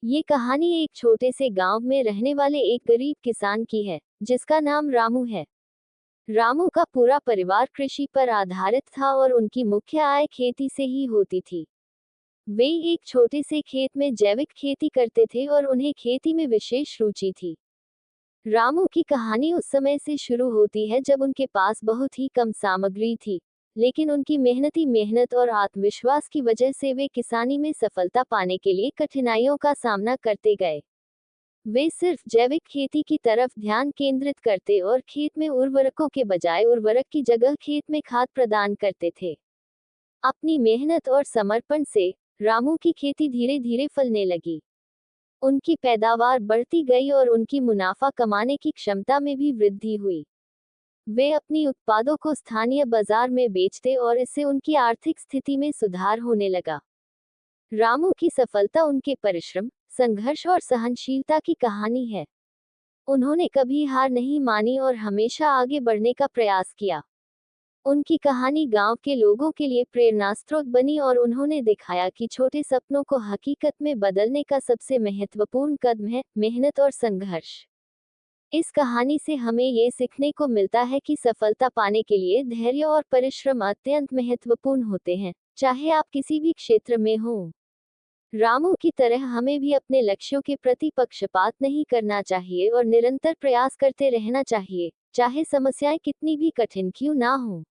ये कहानी एक छोटे से गांव में रहने वाले एक गरीब किसान की है, जिसका नाम रामू है। रामू का पूरा परिवार कृषि पर आधारित था और उनकी मुख्य आय खेती से ही होती थी। वे एक छोटे से खेत में जैविक खेती करते थे और उन्हें खेती में विशेष रुचि थी। रामू की कहानी उस समय से शुरू होती है जब उनके पास बहुत ही कम सामग्री थी, लेकिन उनकी मेहनती मेहनत और आत्मविश्वास की वजह से वे किसानी में सफलता पाने के लिए कठिनाइयों का सामना करते गए। वे सिर्फ जैविक खेती की तरफ ध्यान केंद्रित करते और खेत में उर्वरकों के बजाय उर्वरक की जगह खेत में खाद प्रदान करते थे। अपनी मेहनत और समर्पण से रामू की खेती धीरे धीरे फलने लगी। उनकी पैदावार बढ़ती गई और उनकी मुनाफा कमाने की क्षमता में भी वृद्धि हुई। वे अपनी उत्पादों को स्थानीय बाजार में बेचते और इससे उनकी आर्थिक स्थिति में सुधार होने लगा। रामू की सफलता उनके परिश्रम, संघर्ष और सहनशीलता की कहानी है। उन्होंने कभी हार नहीं मानी और हमेशा आगे बढ़ने का प्रयास किया। उनकी कहानी गांव के लोगों के लिए प्रेरणास्रोत बनी और उन्होंने दिखाया कि छोटे सपनों को हकीकत में बदलने का सबसे महत्वपूर्ण कदम है मेहनत और संघर्ष। इस कहानी से हमें ये सीखने को मिलता है कि सफलता पाने के लिए धैर्य और परिश्रम अत्यंत महत्वपूर्ण होते हैं, चाहे आप किसी भी क्षेत्र में हों। रामू की तरह हमें भी अपने लक्ष्यों के प्रति पक्षपात नहीं करना चाहिए और निरंतर प्रयास करते रहना चाहिए, चाहे समस्याएं कितनी भी कठिन क्यों ना हो।